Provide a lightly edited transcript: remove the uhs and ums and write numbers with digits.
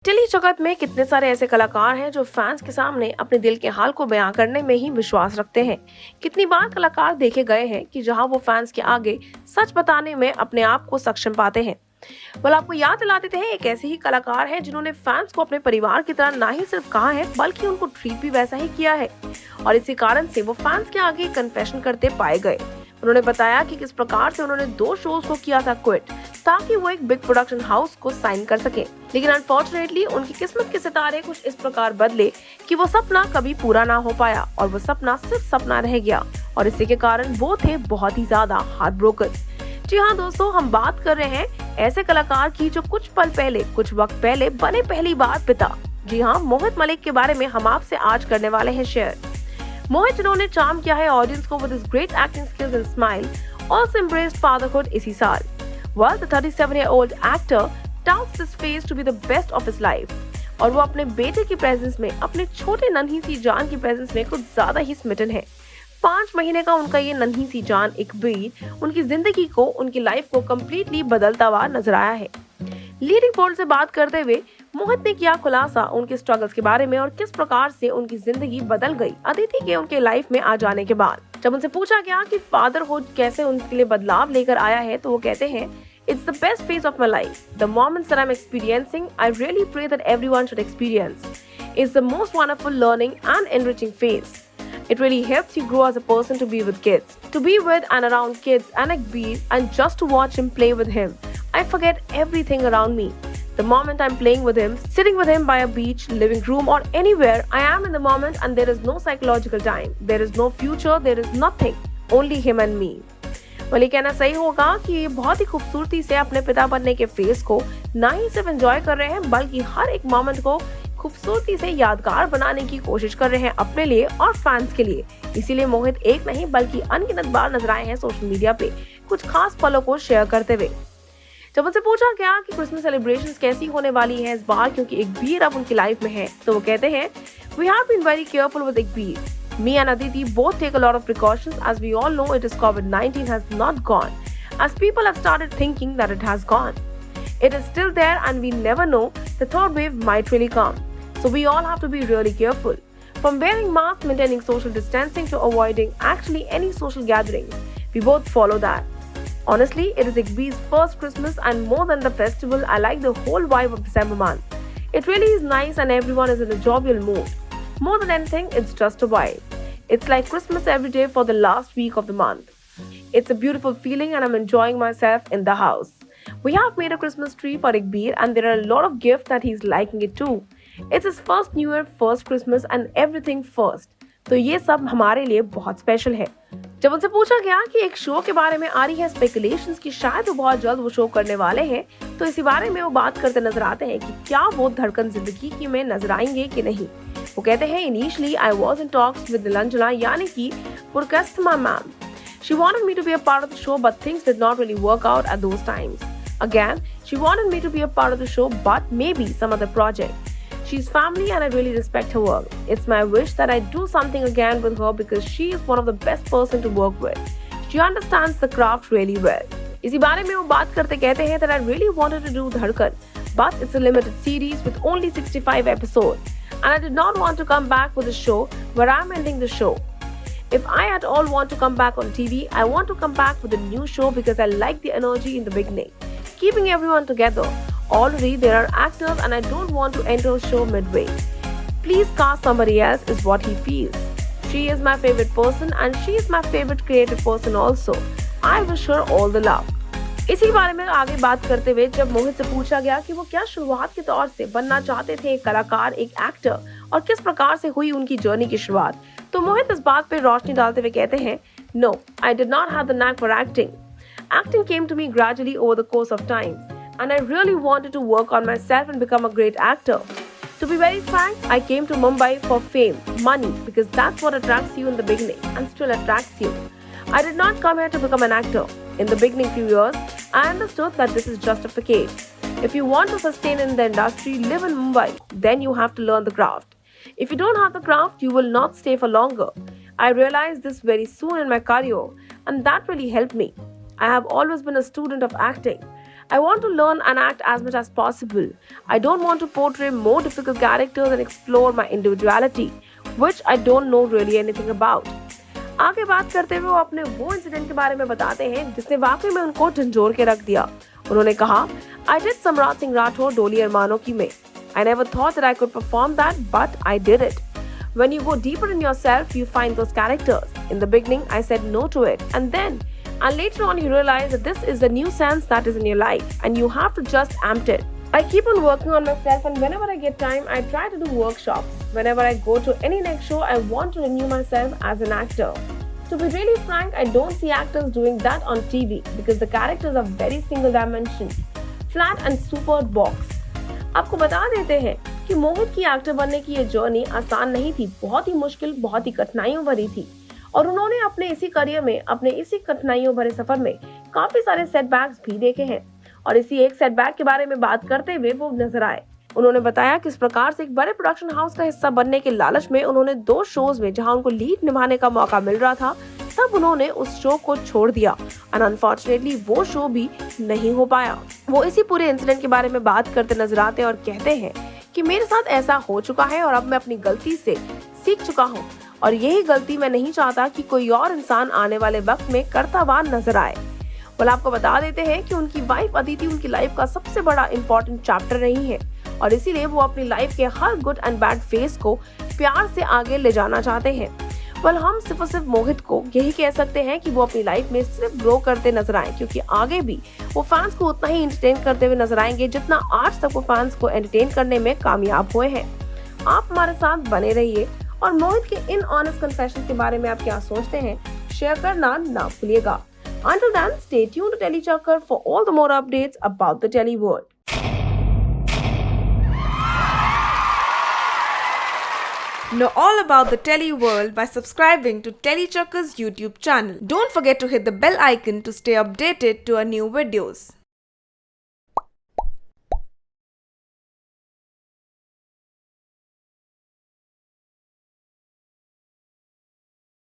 Tele जगत में कितने सारे ऐसे कलाकार हैं जो फैंस के सामने अपने दिल के हाल को बयां करने में ही विश्वास रखते हैं। कितनी बार कलाकार देखे गए हैं कि जहां वो फैंस के आगे सच बताने में अपने आप को सक्षम पाते हैं। आपको याद दिला देते हैं, एक ऐसे ही कलाकार हैं जिन्होंने फैंस को अपने परिवार की तरह ना ही सिर्फ कहा है बल्कि उनको ट्रीट भी वैसा ही किया है। और इसी कारण से वो फैंस के आगे कन्फेशन करते पाए गए। उन्होंने बताया कि किस प्रकार से उन्होंने 2 शोज को किया था क्विट ताकि वो एक बिग प्रोडक्शन हाउस को साइन कर सके, लेकिन अनफॉर्चुनेटली उनकी किस्मत के सितारे कुछ इस प्रकार बदले कि वो सपना कभी पूरा ना हो पाया और वो सपना सिर्फ सपना रह गया। और इसी के कारण वो थे बहुत ही ज्यादा हार्ट ब्रोकन। जी हाँ दोस्तों, हम बात कर रहे हैं ऐसे कलाकार की जो कुछ पल पहले, कुछ वक्त पहले बने पहली बार पिता। जी हाँ, मोहित मलिक के बारे में हम आपसे आज करने वाले हैं शेयर। मोहित, जिन्होंने चार्म किया है ऑडियंस को with his great acting skills and smile, also embraced fatherhood इसी साल. Well, the 37-year-old actor touts this phase to be the best of his life. और वो अपने बेटे की प्रेजेंस में, अपने छोटे नन्ही सी जान की प्रेजेंस में कुछ ज्यादा ही स्मिटन है। 5 महीने का उनका ये नन्ही सी जान एक बीर उनकी जिंदगी को, उनकी लाइफ को कम्प्लीटली बदलता हुआ नजर आया है। लीडिंग पोल से बात करते हुए मोहित ने किया खुलासा उनके स्ट्रगल्स के बारे में और किस प्रकार से उनकी जिंदगी बदल गई अदिति के उनके लाइफ में आ जाने के बाद। जब उनसे पूछा गया कि फादरहुड कैसे उनके लिए बदलाव लेकर आया है, तो वो कहते हैं, It's the best phase of my life. The moments that I'm experiencing, I really pray that everyone should experience. It's the most wonderful learning and enriching phase. It really helps you grow as a person to be with kids. To be with and around kids and Akbir and just to watch him play with him, I forget everything around me. The moment I'm playing with him, sitting with him by a beach, living room or anywhere, I am in the moment and there is no psychological time. There is no future, there is nothing. Only him and me. ये कहना सही होगा कि ये बहुत ही खूबसूरती से अपने पिता बनने के फेस को ना ही सिर्फ एंजॉय कर रहे हैं बल्कि हर एक मोमेंट को खूबसूरती से यादगार बनाने की कोशिश कर रहे हैं अपने लिए और फैंस के लिए। इसीलिए मोहित एक नहीं बल्कि अनगिनत बार नजर आए हैं सोशल मीडिया पे कुछ खास पलों को शेयर करते हुए। जब उनसे पूछा गया कि क्रिसमस सेलिब्रेशंस कैसी होने वाली हैं इस बार क्योंकि एक बीर अब उनकी लाइफ में है, तो वो कहते हैं, We have been very careful with Akbir. Me and Aditi both take a lot of precautions as we all know it is COVID-19 has not gone, as people have started thinking that it has gone. It is still there and we never know, the third wave might really come. So we all have to be really careful. From wearing masks, maintaining social distancing to avoiding actually any social gatherings. We both follow that. Honestly, it is Akbir's first Christmas and more than the festival, I like the whole vibe of December month. It really is nice and everyone is in a jovial mood. More than anything, it's just a vibe. It's like Christmas every day for the last week of the month. It's a beautiful feeling and I'm enjoying myself in the house. We have made a Christmas tree for Akbir and there are a lot of gifts that he's liking it too. It's his first New Year, first Christmas and everything first. तो ये सब हमारे लिए बहुत special है। जब उनसे पूछा गया कि एक शो के बारे में आ रही है स्पेकुलेशंस कि शायद वो बहुत जल्द वो शो करने वाले हैं, तो इसी बारे में वो बात करते नजर आते हैं कि क्या वो धड़कन जिंदगी की में नजर आएंगे कि नहीं। वो कहते हैं, initially I was in talks with Nilanjana यानी कि Purkayastha ma'am. She wanted me to be a part of the show but things did not really work out at those times. Again, she wanted me to be a part of the show but maybe some other project. She's family and I really respect her work. It's my wish that I do something again with her because she is one of the best person to work with. She understands the craft really well. इसी बारे में वो बात करते कहते हैं that I really wanted to do धड़कन, but it's a limited series with only 65 episodes, and I did not want to come back with a show where I'm ending the show. If I at all want to come back on TV, I want to come back with a new show because I like the energy in the beginning, keeping everyone together. Already there are actors and I don't want to enter a show midway. Please cast somebody else is what he feels. She is my favorite person and she is my favorite creative person also. I wish her all the love. इसी बारे में आगे बात करते हुए जब मोहित से पूछा गया कि वो क्या शुरुआत के तौर से बनना चाहते थे एक कलाकार, एक एक्टर, और किस प्रकार से हुई उनकी जर्नी की शुरुआत, तो मोहित इस बात पे रोशनी डालते हुए कहते हैं, No, I did not have the knack for acting. Acting came to me gradually over the course of time. And I really wanted to work on myself and become a great actor. To be very frank, I came to Mumbai for fame, money, because that's what attracts you in the beginning and still attracts you. I did not come here to become an actor. In the beginning few years, I understood that this is just a facade. If you want to sustain in the industry, live in Mumbai, then you have to learn the craft. If you don't have the craft, you will not stay for longer. I realized this very soon in my career, and that really helped me. I have always been a student of acting. I want to learn and act as much as possible. I don't want to portray more difficult characters and explore my individuality, which I don't know really anything about. आगे बात करते हुए वो अपने वो incident के बारे में बताते हैं जिसने वाकई में उनको झंझोर के रख दिया। उन्होंने कहा, I did सम्राट सिंह राठौर डोली अरमानों की में. I never thought that I could perform that, but I did it. When you go deeper in yourself, you find those characters. In the beginning, I said no to it, and later on, you realize that this is the new sense that is in your life, and you have to just amp it. I keep on working on myself, and whenever I get time, I try to do workshops. Whenever I go to any next show, I want to renew myself as an actor. To be really frank, I don't see actors doing that on TV because the characters are very single dimension, flat and super box. आपको बता देते हैं कि मोहित की actor बनने की ये journey आसान नहीं थी, बहुत ही मुश्किल, बहुत ही कठिनाइयों भरी थी और उन्होंने अपने इसी करियर में, अपने इसी कठिनाइयों भरे सफर में काफी सारे सेटबैक्स भी देखे हैं और इसी एक सेटबैक के बारे में बात करते हुए वो नजर आए। उन्होंने बताया किस प्रकार से एक बड़े प्रोडक्शन हाउस का हिस्सा बनने के लालच में उन्होंने 2 शोज में जहां उनको लीड निभाने का मौका मिल रहा था, तब उन्होंने उस शो को छोड़ दिया और अनफॉर्चुनेटली वो शो भी नहीं हो पाया। वो इसी पूरे इंसिडेंट के बारे में बात करते नजर आते हैं और कहते हैं कि मेरे साथ ऐसा हो चुका है और अब मैं अपनी गलती से सीख चुका हूँ और यही गलती मैं नहीं चाहता कि कोई और इंसान आने वाले वक्त में करता हुआ नजर आए। आपको बता देते हैं कि उनकी वाइफ अदिति उनकी लाइफ का सबसे बड़ा इम्पोर्टेंट चैप्टर रही है और इसीलिए वो अपनी लाइफ के her good and bad phase को प्यार से आगे ले जाना चाहते हैं। हम सिर्फ मोहित को यही कह सकते हैं कि वो अपनी लाइफ में सिर्फ ग्रो करते नजर आए क्योंकि आगे भी वो फैंस को उतना ही एंटरटेन करते हुए नजर आएंगे जितना आज तक वो फैंस को एंटरटेन करने में कामयाब हुए हैं। आप हमारे साथ बने रहिए और मोहित के इन ऑनेस्ट कन्फेशन के बारे में आप क्या सोचते हैं शेयर करना ना भूलिएगा। Until then, stay tuned to TeleChakkar for all the more updates about the Tele world. Know all about the Tele world by subscribing to TeleChakkar's YouTube channel. Don't forget to hit the bell icon to stay updated to our new videos.